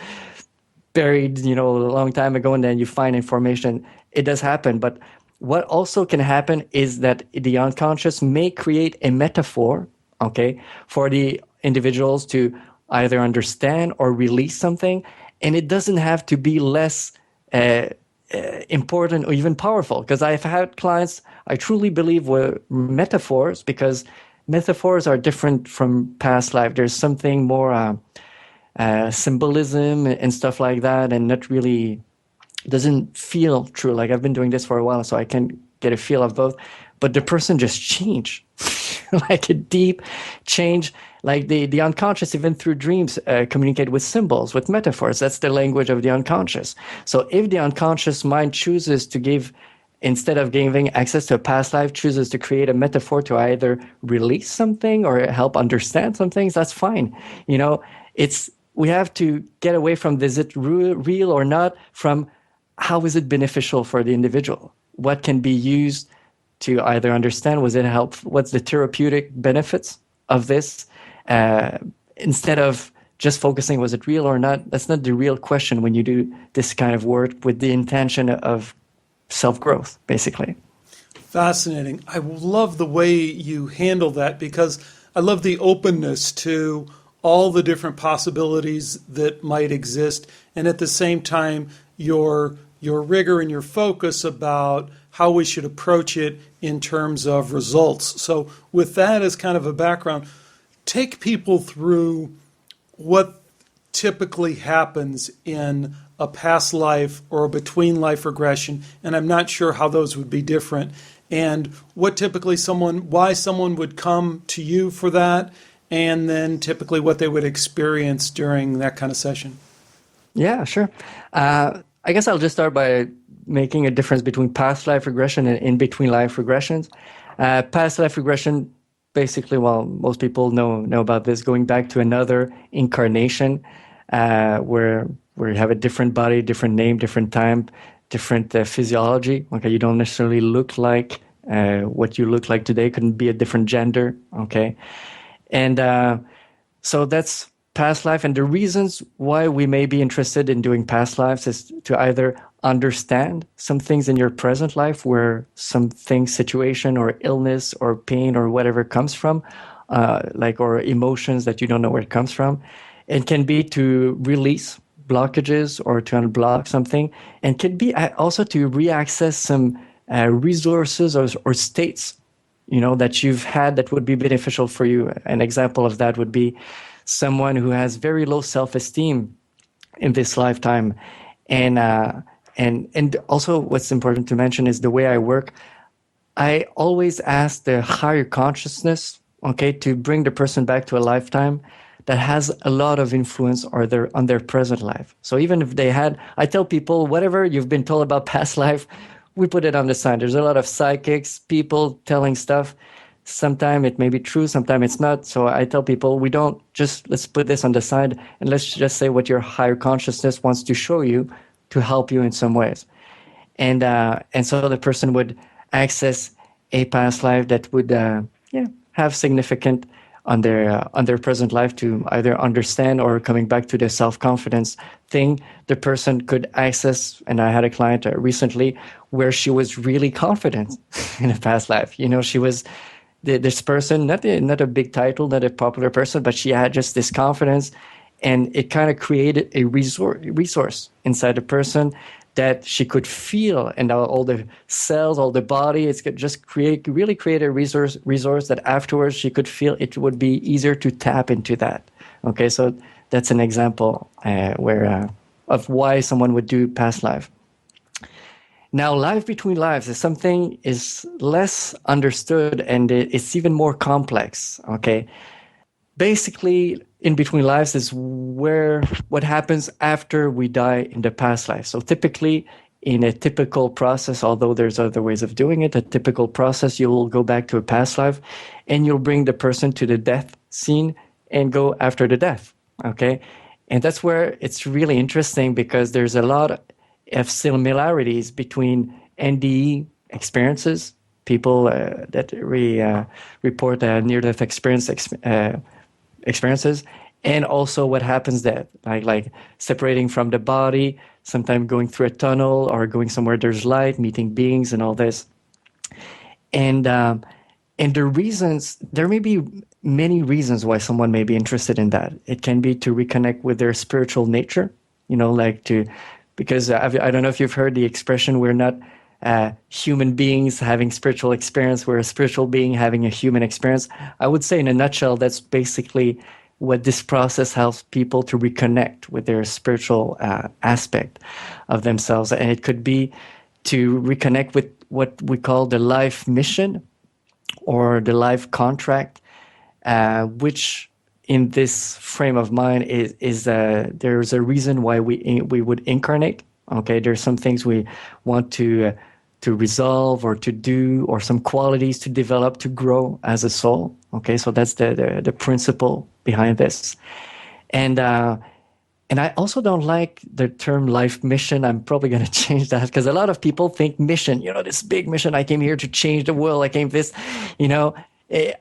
buried, a long time ago, and then you find information. It does happen. But what also can happen is that the unconscious may create a metaphor, okay, for the individuals to either understand or release something. And it doesn't have to be less important or even powerful, because I've had clients I truly believe were metaphors, because metaphors are different from past life. There's something more symbolism and stuff like that, and not really doesn't feel true. Like, I've been doing this for a while, so I can get a feel of both. But the person just changed, like a deep change. Like the unconscious, even through dreams, communicate with symbols, with metaphors. That's the language of the unconscious. So if the unconscious mind chooses to give, instead of giving access to a past life, chooses to create a metaphor to either release something or help understand some things, that's fine. We have to get away from, is it real or not, from how is it beneficial for the individual? What can be used to either understand, was it help? What's the therapeutic benefits of this? Instead of just focusing, was it real or not? That's not the real question when you do this kind of work with the intention of self-growth, basically. Fascinating. I love the way you handle that, because I love the openness to all the different possibilities that might exist, and at the same time, your rigor and your focus about how we should approach it in terms of results. So with that as kind of a background, take people through what typically happens in a past life or a between life regression, and I'm not sure how those would be different, and what typically why someone would come to you for that, and then typically what they would experience during that kind of session. Yeah, sure. I guess I'll just start by making a difference between past life regression and in between life regressions. Past life regression, basically, well, most people know about this, going back to another incarnation, where you have a different body, different name, different time, different physiology. Okay, you don't necessarily look like what you look like today. Couldn't be a different gender. Okay, and so that's past life. And the reasons why we may be interested in doing past lives is to either understand some things in your present life, where something, situation or illness or pain or whatever comes from, or emotions that you don't know where it comes from. It can be to release blockages or to unblock something, and can be also to reaccess some resources or states, that you've had that would be beneficial for you. An example of that would be someone who has very low self-esteem in this lifetime. And also what's important to mention is the way I work. I always ask the higher consciousness, okay, to bring the person back to a lifetime that has a lot of influence on their present life. So even if I tell people, whatever you've been told about past life, we put it on the side. There's a lot of psychics, people telling stuff. Sometimes it may be true, sometimes it's not. So I tell people, let's put this on the side, and let's just say what your higher consciousness wants to show you to help you in some ways. And so the person would access a past life that would have significant on their present life, to either understand or coming back to the self-confidence thing. The person could access, and I had a client recently where she was really confident in a past life. She was this person, not a big title, not a popular person, but she had just this confidence, and it kind of created a resource inside the person that she could feel, and all the cells, all the body, it's just really create a resource that afterwards she could feel it would be easier to tap into that. Okay, so that's an example of why someone would do past life. Now, life between lives is something is less understood, and it's even more complex. Okay, basically, in between lives is what happens after we die in the past life. So typically, in a typical process, although there's other ways of doing it, a typical process, you'll go back to a past life, and you'll bring the person to the death scene and go after the death. Okay, and that's where it's really interesting, because there's a lot of similarities between NDE experiences, people that report near-death experiences, and also what happens there, like separating from the body, sometimes going through a tunnel or going somewhere there's light, meeting beings, and all this. And the reasons, there may be many reasons why someone may be interested in that. It can be to reconnect with their spiritual nature, because I don't know if you've heard the expression, we're not human beings having spiritual experience, we're a spiritual being having a human experience. I would say in a nutshell, that's basically what this process helps people to reconnect with their spiritual aspect of themselves. And it could be to reconnect with what we call the life mission or the life contract, which in this frame of mind is there's a reason why we would incarnate. Okay, there's some things we want to resolve or to do, or some qualities to develop, to grow as a soul. Okay, so that's the principle behind this. And I also don't like the term life mission. I'm probably going to change that, because a lot of people think mission, this big mission, I came here to change the world, I came this,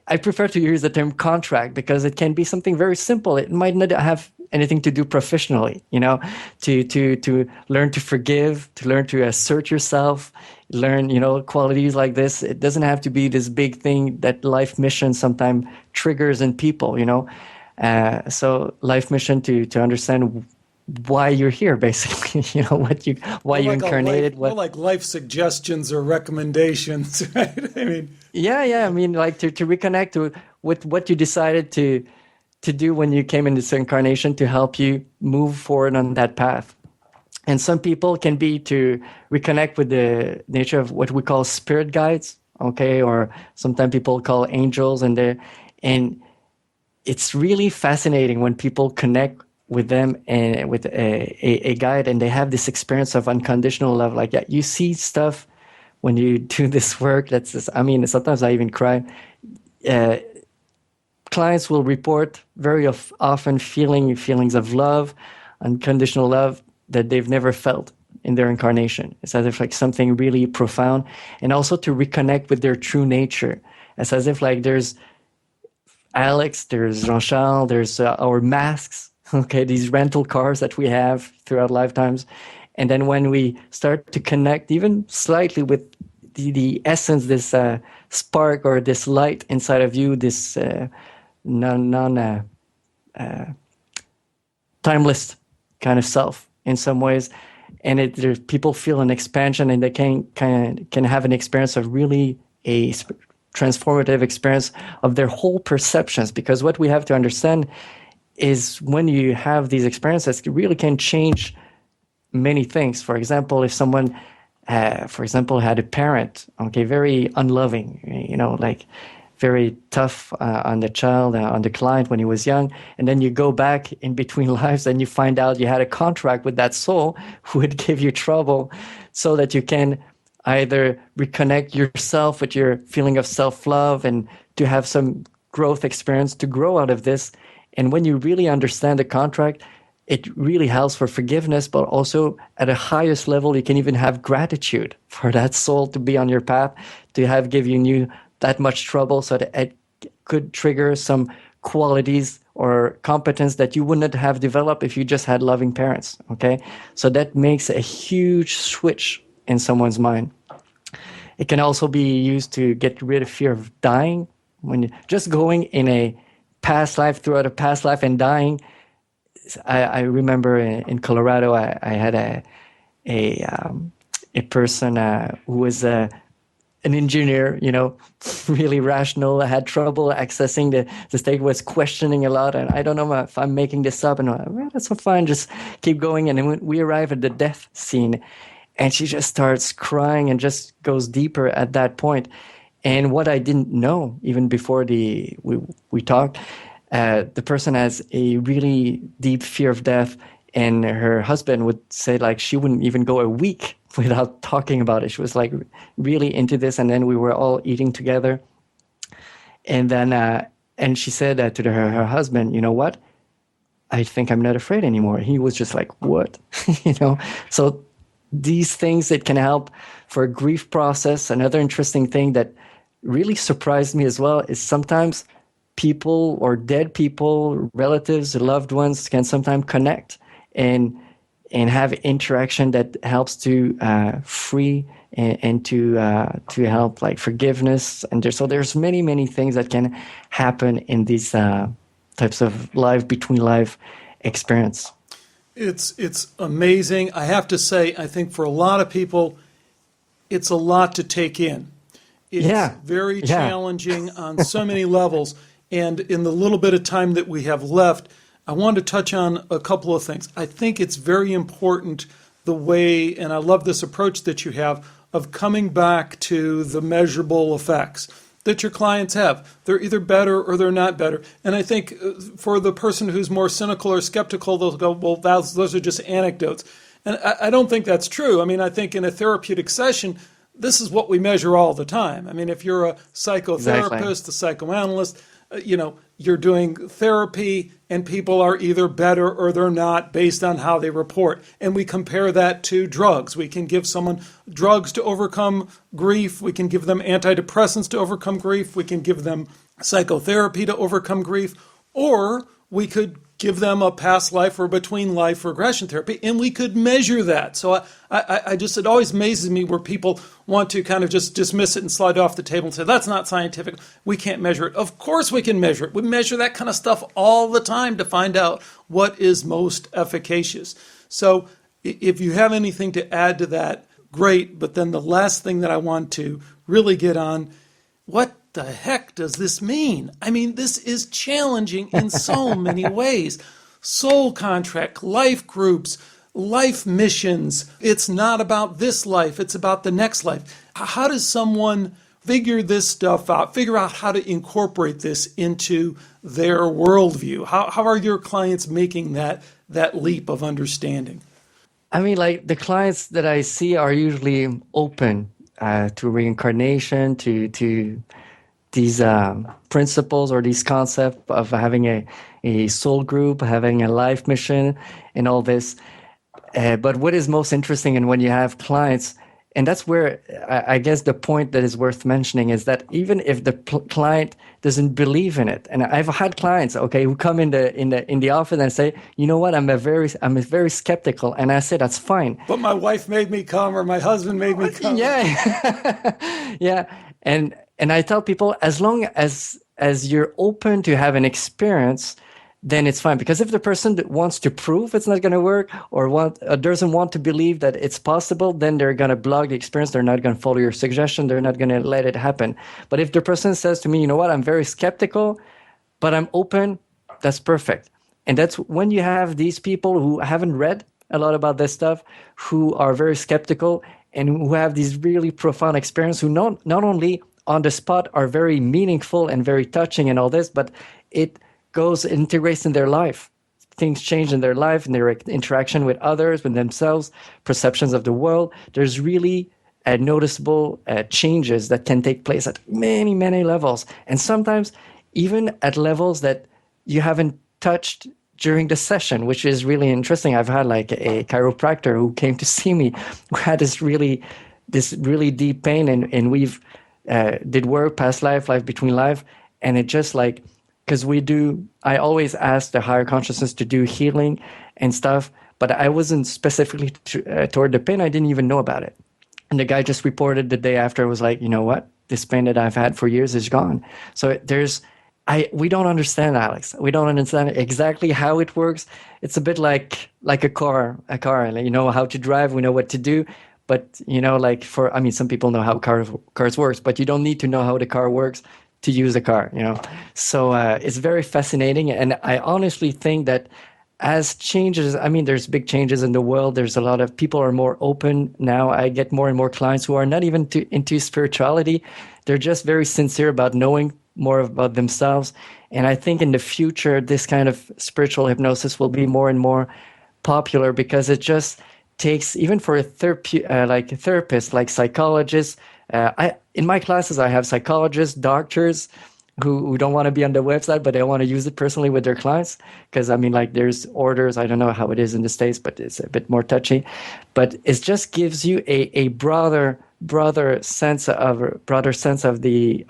I prefer to use the term contract, because it can be something very simple. It might not have anything to do professionally, to learn to forgive, to learn to assert yourself, learn, qualities like this. It doesn't have to be this big thing that life mission sometimes triggers in people, So life mission to understand why you're here, basically, why you incarnated. More like life suggestions or recommendations, right? I mean, yeah. I mean, like to reconnect with what you decided to do when you came in this incarnation, to help you move forward on that path. And some people can be to reconnect with the nature of what we call spirit guides, okay, or sometimes people call angels, and it's really fascinating when people connect with them and with a guide, and they have this experience of unconditional love. Like, yeah, you see stuff when you do this work. That's just, sometimes I even cry. Clients will report very often feelings of love, unconditional love, that they've never felt in their incarnation. It's as if like something really profound, and also to reconnect with their true nature. It's as if like there's Alex, there's Jean-Charles, there's our masks, okay, these rental cars that we have throughout lifetimes. And then when we start to connect even slightly with the essence, this spark or this light inside of you, this timeless kind of self in some ways, and people feel an expansion, and they can have an experience of really a transformative experience of their whole perceptions. Because what we have to understand is when you have these experiences, it really can change many things. For example, if someone, had a parent, okay, very unloving, like very tough on the child, on the client when he was young, and then you go back in between lives and you find out you had a contract with that soul who would give you trouble, so that you can either reconnect yourself with your feeling of self-love and to have some growth experience to grow out of this. And when you really understand the contract, it really helps for forgiveness, but also at a highest level, you can even have gratitude for that soul to be on your path, to have given you that much trouble, so that it could trigger some qualities or competence that you wouldn't have developed if you just had loving parents, okay? So that makes a huge switch in someone's mind. It can also be used to get rid of fear of dying. When you're just going in a past life, throughout a past life and dying. I remember in Colorado, I had a person who was an engineer, really rational, had trouble accessing the state, was questioning a lot. And I don't know if I'm making this up. And I'm like, well, that's so fine. Just keep going. And then when we arrive at the death scene, and she just starts crying and just goes deeper at that point. And what I didn't know, even before we talked, the person has a really deep fear of death. And her husband would say, like, she wouldn't even go a week without talking about it. She was like really into this. And then we were all eating together. And then, and she said to her husband, you know what? I think I'm not afraid anymore. He was just like, what? So these things that can help for a grief process. Another interesting thing that really surprised me as well is sometimes people or dead people, relatives, loved ones can sometimes connect and have interaction that helps to free and to help like forgiveness. And there's many things that can happen in these types of between life experience. It's amazing. I have to say, I think for a lot of people, it's a lot to take in. It's very challenging on so many levels. And in the little bit of time that we have left, I want to touch on a couple of things. I think it's very important the way, and I love this approach that you have, of coming back to the measurable effects that your clients have. They're either better or they're not better. And I think for the person who's more cynical or skeptical, they'll go, well, those are just anecdotes. And I don't think that's true. I mean, I think in a therapeutic session, this is what we measure all the time. I mean, if you're a psychotherapist, a psychoanalyst, you're doing therapy and people are either better or they're not based on how they report. And we compare that to drugs. We can give someone drugs to overcome grief. We can give them antidepressants to overcome grief. We can give them psychotherapy to overcome grief. Or we could give them a past life or between life regression therapy, and we could measure that. So it always amazes me where people want to kind of just dismiss it and slide it off the table and say, that's not scientific. We can't measure it. Of course we can measure it. We measure that kind of stuff all the time to find out what is most efficacious. So if you have anything to add to that, great. But then the last thing that I want to really get on, what the heck does this mean? I mean, this is challenging in so many ways. Soul contract, life groups, life missions. It's not about this life, it's about the next life. How does someone figure this stuff out, figure out how to incorporate this into their worldview? How are your clients making that leap of understanding? I mean, like the clients that I see are usually open to reincarnation, to these principles or these concepts of having a soul group, having a life mission, and all this. But what is most interesting, and when you have clients, and that's where I guess the point that is worth mentioning is that even if the client doesn't believe in it, and I've had clients, who come in the office and say, you know what, I'm very skeptical, and I say that's fine. But my wife made me come, or my husband made me come. Yeah, yeah, and I tell people, as long as you're open to have an experience, then it's fine. Because if the person that wants to prove it's not going to work or doesn't want to believe that it's possible, then they're going to block the experience. They're not going to follow your suggestion. They're not going to let it happen. But if the person says to me, you know what, I'm very skeptical, but I'm open, that's perfect. And that's when you have these people who haven't read a lot about this stuff, who are very skeptical and who have these really profound experiences, who not only on the spot are very meaningful and very touching and all this, but it integrates in their life. Things change in their life, in their interaction with others, with themselves, perceptions of the world. There's really noticeable changes that can take place at many, many levels. And sometimes even at levels that you haven't touched during the session, which is really interesting. I've had like a chiropractor who came to see me, who had this really deep pain, and we've did work, past life, life between life, and it just like, because I always ask the higher consciousness to do healing and stuff, but I wasn't specifically toward the pain. I didn't even know about it. And the guy just reported the day after, was like, you know what, this pain that I've had for years is gone. So there's we don't understand, Alex. We don't understand exactly how it works. It's a bit like a car. You know how to drive, we know what to do, but like some people know how cars works, but you don't need to know how the car works to use a car. So it's very fascinating, and I honestly think that as changes, there's big changes in the world. There's a lot of people are more open now. I get more and more clients who are not even into spirituality. They're just very sincere about knowing more about themselves. And I think in the future, this kind of spiritual hypnosis will be more and more popular, because it just takes, even for a therapist, like psychologists. In my classes, I have psychologists, doctors, who don't want to be on the website, but they want to use it personally with their clients. Because there's orders. I don't know how it is in the States, but it's a bit more touchy. But it just gives you a broader sense of the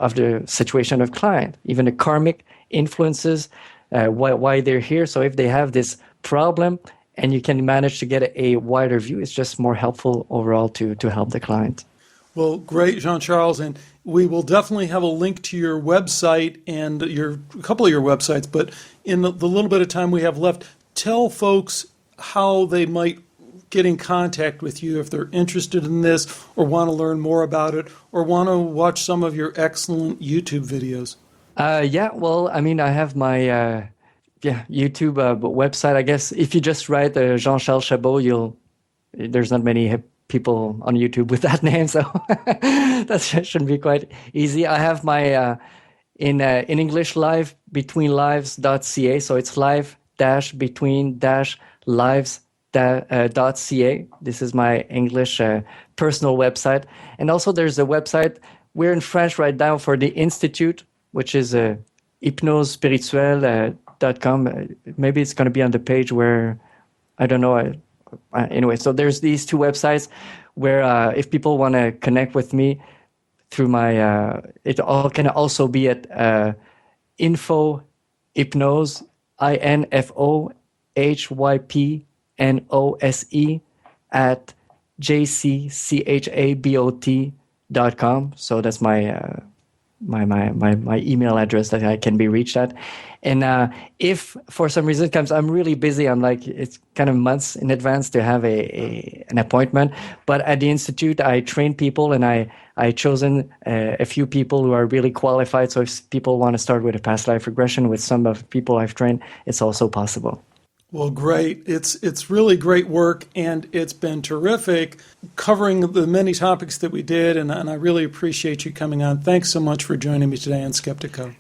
situation of client, even the karmic influences, why they're here. So if they have this problem, and you can manage to get a wider view, it's just more helpful overall to help the client. Well, great, Jean-Charles, and we will definitely have a link to your website and a couple of your websites, but in the little bit of time we have left, tell folks how they might get in contact with you if they're interested in this or want to learn more about it or want to watch some of your excellent YouTube videos. I have my YouTube website. I guess if you just write Jean-Charles Chabot, there's not many people on YouTube with that name, so that shouldn't be quite easy. I have my in English, livebetweenlives.ca, so it's live-between-lives.ca. This is my English personal website. And also there's a website, we're in French right now for the Institute, which is hypnosespirituelle.com. Maybe it's going to be on the page where, I don't know, anyway, so there's these two websites where if people want to connect with me through my, it all can also be at info hypnose, INFOHYPNOSE at jcchabot.com. So that's my my email address that I can be reached at. And if for some reason it comes, I'm really busy. It's kind of months in advance to have an appointment. But at the Institute, I train people, and I chosen a few people who are really qualified. So if people want to start with a past life regression with some of the people I've trained, it's also possible. Well, great. It's really great work, and it's been terrific covering the many topics that we did, and I really appreciate you coming on. Thanks so much for joining me today on Skeptiko.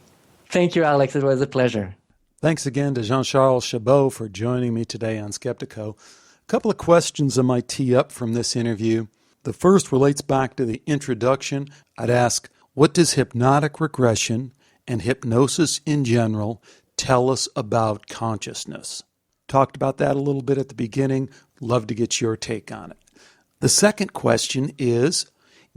Thank you, Alex. It was a pleasure. Thanks again to Jean-Charles Chabot for joining me today on Skeptiko. A couple of questions I might tee up from this interview. The first relates back to the introduction. I'd ask, what does hypnotic regression and hypnosis in general tell us about consciousness? Talked about that a little bit at the beginning. Love to get your take on it. The second question is,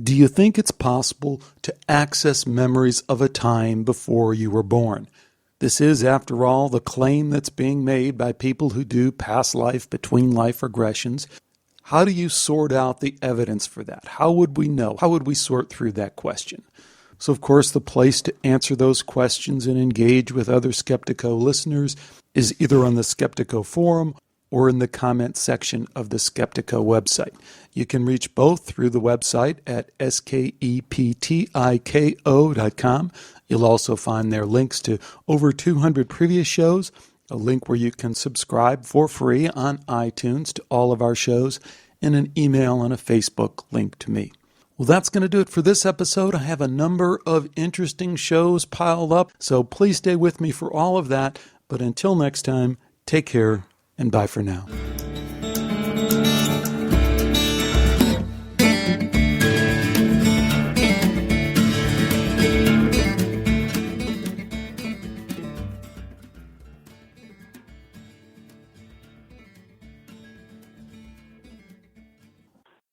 do you think it's possible to access memories of a time before you were born? This is, after all, the claim that's being made by people who do past life, between life regressions. How do you sort out the evidence for that? How would we know? How would we sort through that question? So, of course, the place to answer those questions and engage with other Skeptiko listeners is either on the Skeptiko forum or in the comment section of the Skeptiko website. You can reach both through the website at skeptiko.com. You'll also find there links to over 200 previous shows, a link where you can subscribe for free on iTunes to all of our shows, and an email and a Facebook link to me. Well, that's going to do it for this episode. I have a number of interesting shows piled up, so please stay with me for all of that. But until next time, take care and bye for now.